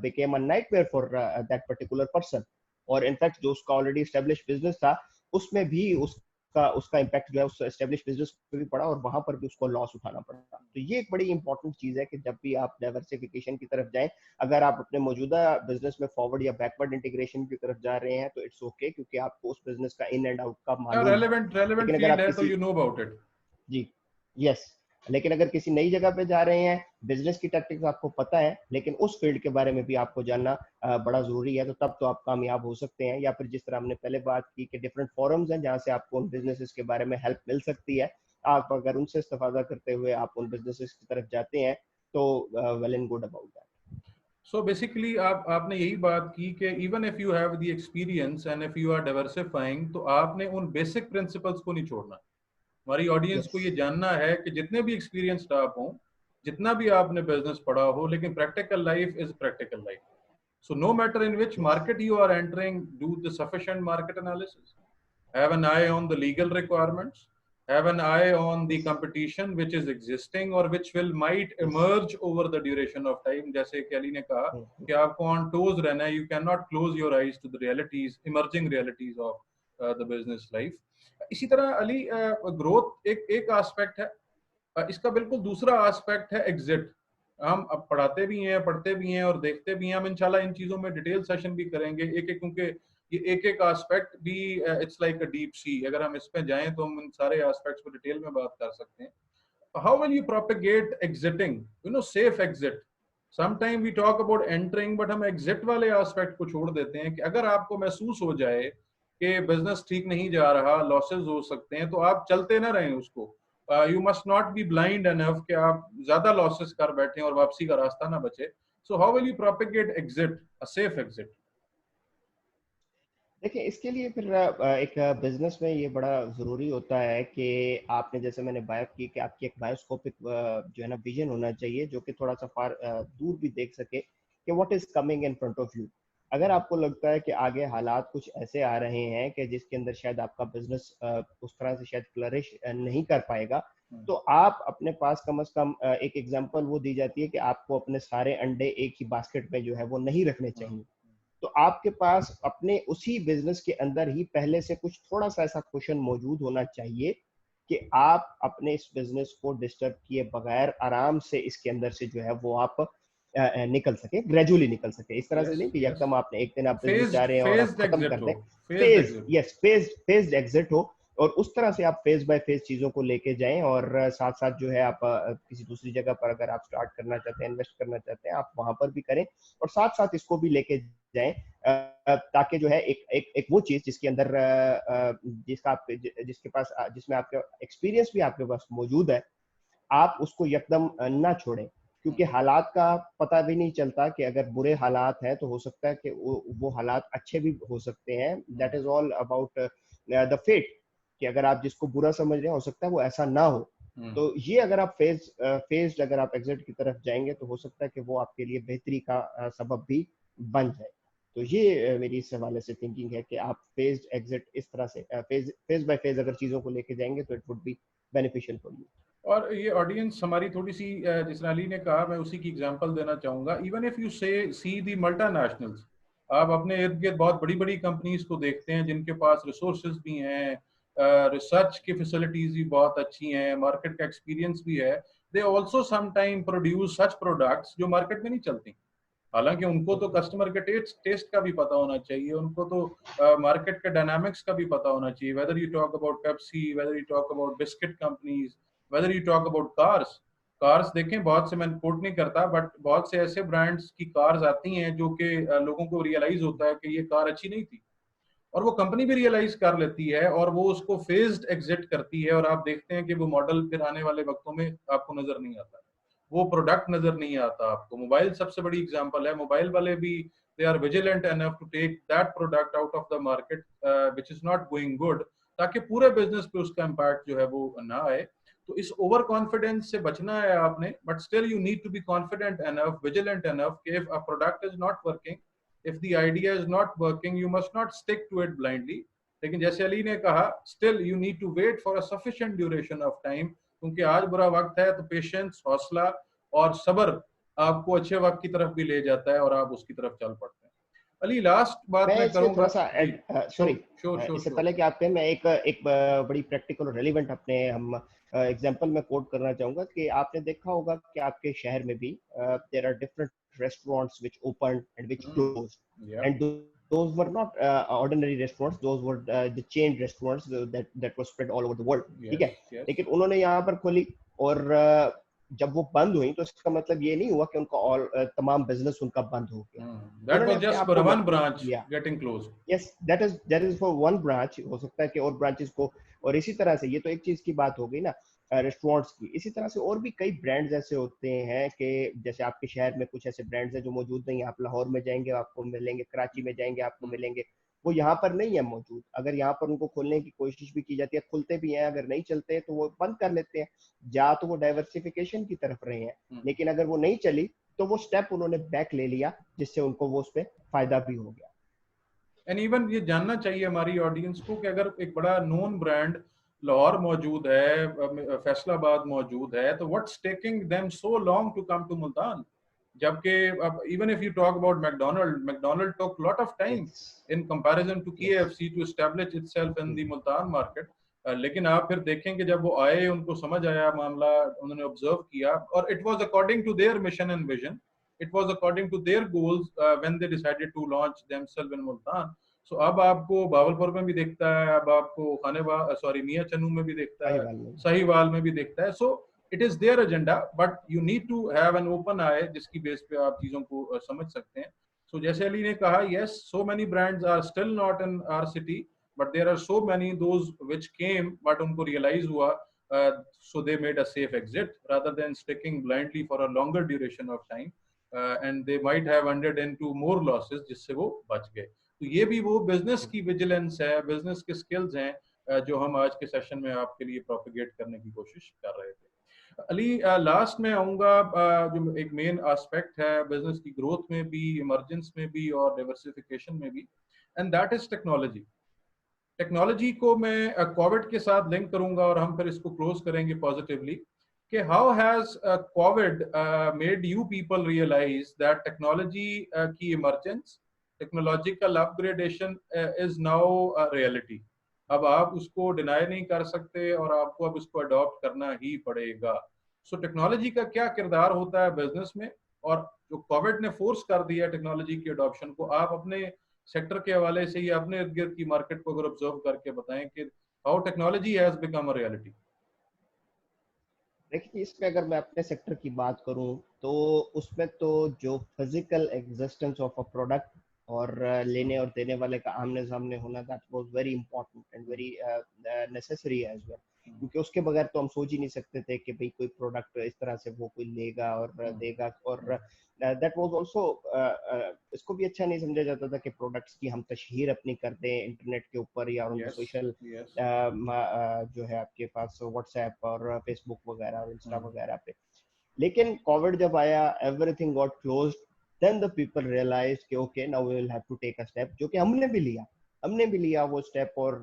became a nightmare for that particular person. और इनफैक्ट जो उसका ऑलरेडी एस्टेब्लिश बिजनेस था, उसमें भी उसका इम्पैक्ट जो है उस एस्टेब्लिश बिजनेस पे भी पड़ा, और वहां पर भी उसको लॉस उठाना पड़ा। तो ये एक बड़ी इंपॉर्टेंट चीज है कि जब भी आप डाइवर्सिफिकेशन की तरफ जाएं, अगर आप अपने मौजूदा बिजनेस में फॉरवर्ड या बैकवर्ड इंटीग्रेशन की तरफ जा रहे हैं तो इट्स ओके, क्योंकि आपको उस बिजनेस का इन एंड आउट का मालूम है। रेलेवेंट रेलेवेंट लेकिन अगर फील्ड आप है तो किसी यू नो अबाउट इट। जी यस लेकिन अगर किसी नई जगह पे जा रहे हैं, बिजनेस की टैक्टिक्स आपको पता है, लेकिन उस फील्ड के बारे में भी आपको जानना बड़ा जरूरी है, तो तब तो आप कामयाब हो सकते हैं। या फिर जिस तरह हमने पहले बात की कि डिफरेंट फोरम्स हैं जहां से आपको उन बिजनेसेस के बारे में हेल्प मिल सकती है, आप अगर उनसे इस्तेफादा करते हुए आप उन बिजनेसेस की तरफ जाते हैं तो well and good about that. So basically आपने यही बात की कि even if you have the experience and if you are diversifying, तो आपने उन बेसिक प्रिंसिपल्स को नहीं छोड़ना। हमारी ऑडियंस यस को ये जानना है कि जितने भी एक्सपीरियंस स्टाफ हो, जितना भी आपने बिजनेस पढ़ा हो, लेकिन practical life is practical life. So no matter in which yes market you are entering, do the sufficient market analysis. Have an eye on the legal requirements. Have an eye on the yes competition which is existing or which will might yes emerge over the duration of time. जैसे कैली ने कहा कि आपको on toes रहना है. You cannot close your eyes to the realities, emerging realities of the business life. इसी तरह अली, ग्रोथ एक एस्पेक्ट है, इसका बिल्कुल दूसरा एस्पेक्ट है एग्जिट। हम अब पढ़ाते भी हैं, पढ़ते भी हैं और देखते भी हैं। हम इंशाल्लाह इन चीज़ों में डिटेल सेशन भी करेंगे एक एक, क्योंकि ये एक एक एस्पेक्ट भी it's like a deep sea, अगर हम इस पे जाएं तो हम इन सारे एस्पेक्ट्स पर डिटेल में बात कर सकते हैं. How will you propagate exiting, safe exit? Sometime we talk about entering, but हम exit वाले aspect को छोड़ देते हैं कि अगर आपको महसूस हो जाए कि बिजनेस ठीक नहीं जा रहा, लॉसेस हो सकते हैं, तो आप चलते ना रहें उसको. You must not be blind enough कि आप ज्यादा लॉसेस कर बैठे और वापसी का रास्ता ना बचे. So how will you propagate exit, a safe exit? देखिए, इसके लिए फिर एक बिजनेस में ये बड़ा ज़रूरी होता है कि आपने, जैसे मैंने बात की, कि आपकी एक बायोस्कोपिक जो है ना विजन होना चाहिए, जो कि थोड़ा सा फार दूर भी देख सके कि what is coming in front of you. अगर आपको लगता है कि आगे हालात कुछ ऐसे आ रहे हैं कि जिसके अंदर शायद आपका बिजनेस उस तरह से शायद फ्लरिश नहीं कर पाएगा, तो आप अपने पास कम से कम एक एग्जांपल वो दी जाती है कि आपको अपने सारे अंडे एक ही बास्केट में जो है वो नहीं रखने चाहिए. तो आपके पास अपने उसी बिजनेस के अंदर ही पहले से कुछ थोड़ा सा ऐसा क्वेश्चन मौजूद होना चाहिए कि आप अपने इस बिजनेस को डिस्टर्ब किए बगैर आराम से इसके अंदर से जो है वो आप निकल सके, ग्रेजुअली निकल सके. इस तरह से यस, नहीं कि यस. एकदम आपने एक दिन आप बिजनेस जा फेज्ड रहे हैं और आप फेज्ड खत्म एग्जिट कर हो. दें. Phased phase, exit. Yes, phased exit हो, और उस तरह से आप फेज बाय फेज चीजों को लेके जाएं. और साथ साथ जो है आप किसी दूसरी जगह पर अगर आप स्टार्ट करना चाहते हैं, इन्वेस्ट करना चाहते हैं, आप वहां पर भी करें, और साथ साथ इसको भी लेके जाएं, ताकि जो है एक वो चीज जिसके अंदर जिसका आप जिसके पास जिसमें आपका एक्सपीरियंस भी आपके पास मौजूद है, आप उसको एकदम ना छोड़ें. क्योंकि हालात का पता भी नहीं चलता कि अगर बुरे हालात हैं तो हो सकता है कि वो हालात अच्छे भी हो सकते हैं. That is all about the fate, कि अगर आप जिसको बुरा समझ रहे हैं हो सकता है वो ऐसा ना हो. तो ये अगर आप फेज अगर आप एग्जिट की तरफ जाएंगे तो हो सकता है कि वो आपके लिए बेहतरी का सबब भी बन जाए. तो ये मेरी इस हवाले से थिंकिंग है कि आप फेज एग्जिट इस तरह से फेज बाय फेज अगर चीजों को लेके जाएंगे तो it would be beneficial for you. और ये ऑडियंस हमारी थोड़ी सी, जिस अली ने कहा, मैं उसी की एग्जांपल देना चाहूंगा. इवन इफ यू से सी दी मल्टानेशनल्स, आप अपने इर्द गिर्द बहुत बड़ी बड़ी कंपनीज को देखते हैं जिनके पास रिसोर्सेज भी हैं, रिसर्च की फैसिलिटीज भी बहुत अच्छी हैं, मार्केट का एक्सपीरियंस भी है. They also sometime produce such products जो मार्केट में नहीं चलती. हालांकि उनको तो कस्टमर के टेस्ट का भी पता होना चाहिए, उनको तो मार्केट के डायनामिक्स का भी पता होना चाहिए. Whether you talk about Pepsi, whether you talk about biscuit companies, whether you talk about cars. Cars देखें, बहुत से, मैं कोट नहीं करता, बट बहुत से ऐसे ब्रांड्स की कार्स आती हैं जो कि लोगों को रियलाइज होता है कि ये कार अच्छी नहीं थी, और वो कंपनी भी रियलाइज कर लेती है और वो उसको फेज्ड एग्जिट करती है, और आप देखते हैं कि वो मॉडल फिर आने वाले वक्तों में आपको नजर नहीं आता, वो प्रोडक्ट नजर नहीं आता आपको. मोबाइल सबसे बड़ी एग्जांपल है. मोबाइल वाले भी, they are vigilant enough to take that product out of the market which is not going good, ताकि पूरे बिजनेस पे उसका इम्पैक्ट जो है वो ना आए. तो इस ओवर कॉन्फिडेंस से बचना है आपने, but still you need to be confident enough, vigilant enough कि if a product is not working, if the idea is not working, you must not stick to it blindly. लेकिन जैसे अली ने कहा, still you need to wait for a sufficient duration of time, क्योंकि आज बुरा वक्त है, तो पेशेंस, हौसला और सब्र आपको अच्छे वक्त की तरफ भी ले जाता है और आप उसकी तरफ चल पड़ते हैं. अली, लास्ट बात मैं मैं इसमें थोड़ा करूंगा सा जी. सॉरी, श्योर श्योर श्योर इससे श्योर. पहले कि आप कहें, मैं एक बड़ी प्रैक्टिकल और रेलिवेंट अपने हम एग्जांपल में कोट करना चाहूंगा कि आपने देखा होगा कि आपके शहर में भी there are different restaurants which open and which closed, Yeah. And those were not ordinary restaurants, those were the chain restaurants that were spread all over the world. ठीक Yes, है, yes. लेकिन उन्होंने यहाँ पर खोली, और जब वो बंद हुई तो इसका मतलब ये नहीं हुआ कि उनका तमाम बिजनेस उनका बंद हो गया. That उन्होंने was अपने just आप for को one वक्त branch दिया. getting closed. Yes, that is for one branch. हो सकता है कि और ब्रांचेस को, और इसी तरह से, ये तो एक चीज की बात हो गई ना रेस्टोरेंट्स की. इसी तरह से और भी कई ब्रांड्स ऐसे होते हैं कि जैसे आपके शहर में कुछ ऐसे ब्रांड्स हैं जो मौजूद नहीं है. आप लाहौर में जाएंगे आपको मिलेंगे, कराची में जाएंगे आपको मिलेंगे, वो यहाँ पर नहीं है मौजूद. अगर यहाँ पर उनको खोलने की कोशिश भी की जाती है, खुलते भी हैं, अगर नहीं चलते तो वो बंद कर लेते हैं. जा तो वो डाइवर्सिफिकेशन की तरफ रहे हैं, लेकिन अगर वो नहीं चली तो वो स्टेप उन्होंने बैक ले लिया, जिससे उनको वो उस पर फायदा भी हो गया. एंड इवन ये जानना चाहिए हमारी ऑडियंस को कि अगर एक बड़ा नोन ब्रांड लाहौर मौजूद है, फैसलाबाद मौजूद है, तो what's taking them so long to come to Multan? जबकि अब even if you talk about McDonald took lot of time yes, in comparison to yes. KFC to establish itself in the Multan market. लेकिन आप फिर देखेंगे जब वो आए, उनको समझ आया मामला, उन्होंने ऑब्जर्व किया, और it was according to their mission and vision, it was according to their goals when they decided to launch themselves in Multan. सो अब आपको बावलपुर में भी दिखता है, अब आपको मियां चन्नू में भी दिखता है, साहिवाल में। साहिवाल में भी दिखता है. So it is their agenda, but you need to have an open eye, जिसकी बेस पे आप चीजों को समझ सकते हैं. सो जैसे अली ने कहा, yes, so many brands are still not in our city, but there are so many those which came, but उनको रियलाइज हुआ, so they made a safe exit rather than sticking blindly for a longer duration of time, and they might have ended into more losses जिससे वो बच गए. तो ये भी वो बिजनेस की विजिलेंस है, बिजनेस के स्किल्स हैं, जो हम आज के सेशन में आपके लिए प्रोपिगेट करने की कोशिश कर रहे थे. अली, लास्ट में आऊंगा, जो एक मेन एस्पेक्ट है बिजनेस की ग्रोथ में भी, इमरजेंस में भी और डाइवर्सिफिकेशन में भी, and that is technology. Technology को मैं कोविड के साथ लिंक करूंगा और हम फिर इसको क्लोज करेंगे पॉजिटिवली, कि how has Covid made you people realise that technology की emergence, technological upgradation is now reality. अब आप उसको डिनाई नहीं कर सकते और आपको अब इसको अडॉप्ट करना ही पड़ेगा. सो टेक्नोलॉजी का क्या किरदार होता है बिजनेस में, और जो कोविड ने फोर्स कर दिया टेक्नोलॉजी की अडॉप्शन को, आप अपने सेक्टर के हवाले से या अपने इर्द गिर्द की मार्केट को अगर ऑब्जर्व करके बताएं कि how technology has become a reality. देखिए, इसमें अगर मैं अपने सेक्टर की बात करूं तो उसमें तो जो physical existence of a product और लेने और देने वाले का आमने सामने होना, that was very important and very necessary as well. क्योंकि उसके बगैर तो हम सोच ही नहीं सकते थे कि भाई कोई प्रोडक्ट इस तरह से वो कोई लेगा और देगा. और दैट वाज आल्सो, इसको भी अच्छा नहीं समझा जाता था कि प्रोडक्ट्स की हम तशहीर अपनी कर दें इंटरनेट के ऊपर या उन यस, सोशल यस. जो है आपके पास व्हाट्सएप और फेसबुक वगैरह और इंस्टा वगैरह पे. लेकिन कोविड जब आया, everything got closed, then the people realise कि okay, now we will have to take a step, जो कि हमने भी लिया वो स्टेप. और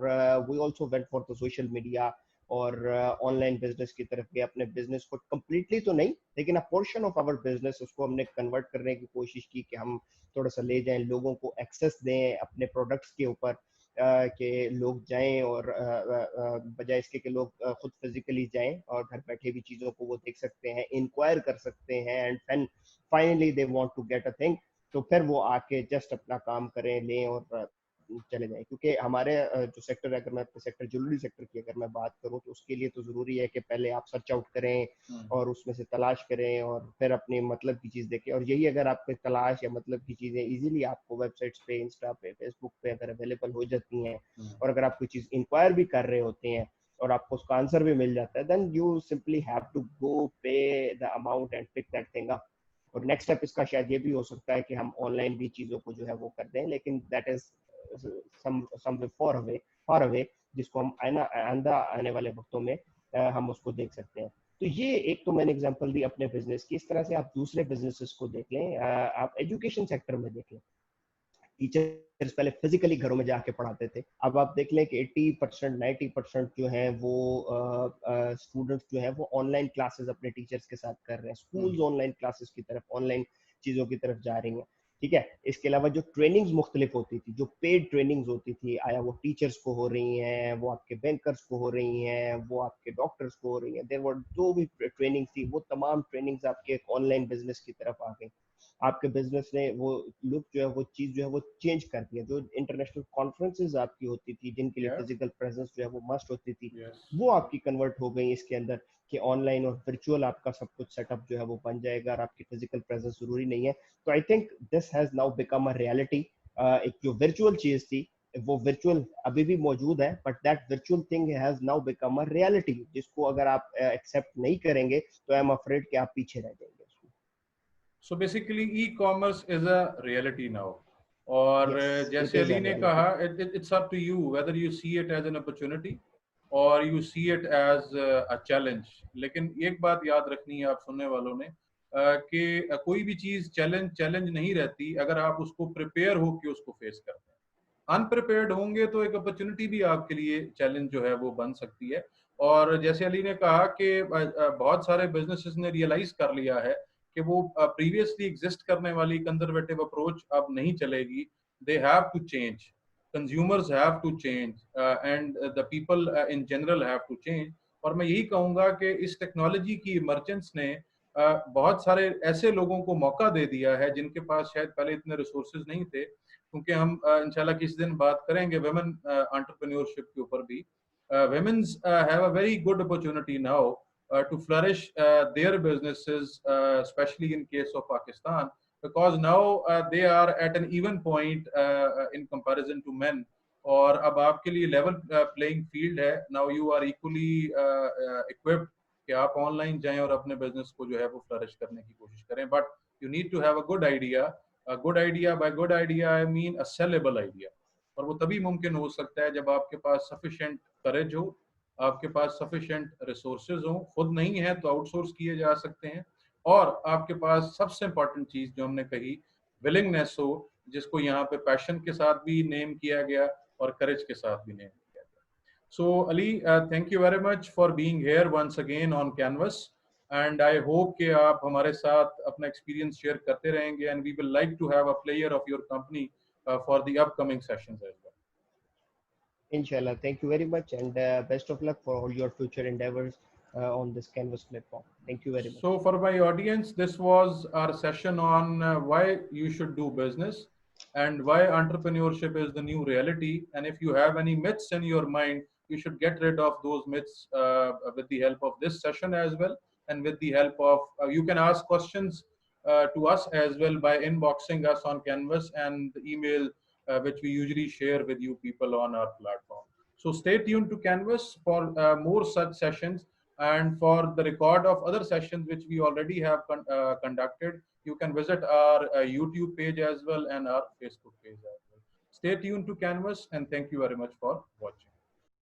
we also went for the social media और ऑनलाइन बिजनेस की तरफ गए. अपने बिजनेस को कंप्लीटली तो नहीं, लेकिन a portion of our business उसको हमने कन्वर्ट करने की कोशिश की कि हम थोड़ा सा ले जाएं, लोगों को एक्सेस दें अपने प्रोडक्ट्स के ऊपर, कि लोग जाएं और बजाय इसके कि लोग खुद फिजिकली जाएं और घर बैठे भी चीज़ों को वो देख सकते हैं, इंक्वायर कर सकते हैं, and finally they want to get a thing. तो फिर वो आके जस्ट अपना काम करें, लें और चले जाएं. क्योंकि हमारे जो सेक्टर है, अगर मैं अपने सेक्टर ज्वेलरी सेक्टर की अगर मैं बात करूं, तो उसके लिए तो ज़रूरी है कि पहले आप सर्च आउट करें और उसमें से तलाश करें और फिर अपने मतलब की चीज़ देखें. और यही अगर आपके तलाश या मतलब की चीज़ें इजीली आपको वेबसाइट्स पे, इंस्टा पे, फेसबुक पे अगर अवेलेबल हो जाती हैं, और अगर आप कोई चीज़ इंक्वायर भी कर रहे होते हैं और आपको उसका आंसर भी मिल जाता है, then you simply have to go pay the amount and pick that thing up. और नेक्स्ट स्टेप इसका शायद ये भी हो सकता है कि हम ऑनलाइन भी चीज़ों को जो है वो कर दें, लेकिन that is some for away, जिसको हम आइंदा आने वाले वक्तों में हम उसको देख सकते हैं. तो ये एक तो मैंने एग्जांपल दी अपने बिजनेस की. इस तरह से आप दूसरे बिजनेसेस को देख लें. आप एजुकेशन सेक्टर में देख लें. टीचर्स पहले फिजिकली घरों में जाके पढ़ाते थे. अब आप देख लें कि 80% 90% जो है वो स्टूडेंट्स जो है वो ऑनलाइन क्लासेस अपने टीचर्स के साथ कर रहे हैं. स्कूल्स ऑनलाइन क्लासेस की तरफ, ऑनलाइन चीज़ों की तरफ जा रही हैं. ठीक है. इसके अलावा जो ट्रेनिंग्स मुख्तलिफ होती थी, जो पेड ट्रेनिंग्स होती थी, आया वो टीचर्स को हो रही हैं, वो आपके बैंकर्स को हो रही हैं, वो आपके डॉक्टर्स को हो रही हैं, देयर वर जो भी ट्रेनिंग थी, वो तमाम ट्रेनिंग्स आपके ऑनलाइन बिजनेस की तरफ आ गई. आपके बिजनेस ने वो लुक जो है, वो चीज जो है वो चेंज कर दिया. जो इंटरनेशनल कॉन्फ्रेंसेज आपकी होती थी, जिनके लिए फिजिकल प्रेजेंस जो है वो मस्ट होती थी, वो आपकी कन्वर्ट हो गई इसके अंदर कि ऑनलाइन और वर्चुअल आपका सब कुछ सेटअप जो है वो बन जाएगा और आपकी फिजिकल प्रेजेंस जरूरी नहीं है. तो I think this has now become a reality. एक जो वर्चुअल चीज थी, वो वर्चुअल अभी भी मौजूद है, but that virtual thing has now become a reality, जिसको अगर आप एक्सेप्ट नहीं करेंगे तो आई एम अफ्रेड कि आप पीछे रह जाएंगे. So basically e commerce is a reality now. और Yes, it जैसे is अली a ने reality. कहा, it's up to you whether you see it as an opportunity और you see it as a challenge. लेकिन एक बात याद रखनी है आप सुनने वालों ने, कि कोई भी चीज चैलेंज चैलेंज नहीं रहती अगर आप उसको प्रिपेयर हो के उसको फेस करते हैं. अनप्रिपेयर्ड होंगे तो एक अपॉर्चुनिटी भी आपके लिए चैलेंज जो है वो बन सकती है. और जैसे अली ने कहा कि बहुत सारे बिजनेसेस ने रियलाइज कर लिया है कि वो प्रीवियसली एग्जिस्ट करने वाली कंजर्वेटिव अप्रोच अब नहीं चलेगी. They have to change, consumers have to change, and the people in general have to change. और मैं यही कहूंगा कि इस टेक्नोलॉजी की इमरजेंस ने बहुत सारे ऐसे लोगों को मौका दे दिया है जिनके पास शायद पहले इतने रिसोर्सेज नहीं थे. क्योंकि हम इंशाल्लाह किसी दिन बात करेंगे women entrepreneurship के ऊपर भी. Women's have a very good opportunity now to flourish their businesses, especially in case of Pakistan, because now they are at an even point in comparison to men. और अब आपके लिए लेवल प्लेइंग फील्ड है. Now you are equally equipped कि आप ऑनलाइन जाएं और अपने बिजनेस को जो है वो फ्लरिश करने की कोशिश करें. But you need to have a good idea. Good idea, by good idea I mean a saleable idea. और वो तभी मुमकिन हो सकता है जब आपके पास सफिशिएंट करेज हो, आपके पास सफिशिएंट रिसोर्सेज हो. खुद नहीं है तो आउटसोर्स किए जा सकते हैं. और आपके पास सबसे इंपॉर्टेंट चीज जो हमने कही, विलिंगनेस हो, जिसको यहाँ पे पैशन के साथ भी नेम किया गया और करेज के साथ भी नेम किया गया. So Ali, thank you very much for being here once again on Canvas, and I hope कि आप हमारे साथ अपना experience share करते रहेंगे, and we will like to have a player of your company for the upcoming sessions as well. Inshallah. Thank you very much, and best of luck for all your future endeavors on this Canvas platform. Thank you very much. So for my audience, this was our session on why you should do business and why entrepreneurship is the new reality. And if you have any myths in your mind, you should get rid of those myths with the help of this session as well. And with the help of, you can ask questions to us as well by inboxing us on Canvas and the email which we usually share with you people on our platform. So stay tuned to Canvas for more such sessions. And for the record of other sessions which we already have conducted, you can visit our YouTube page as well and our Facebook page as well. Stay tuned to Canvas, and thank you very much for watching.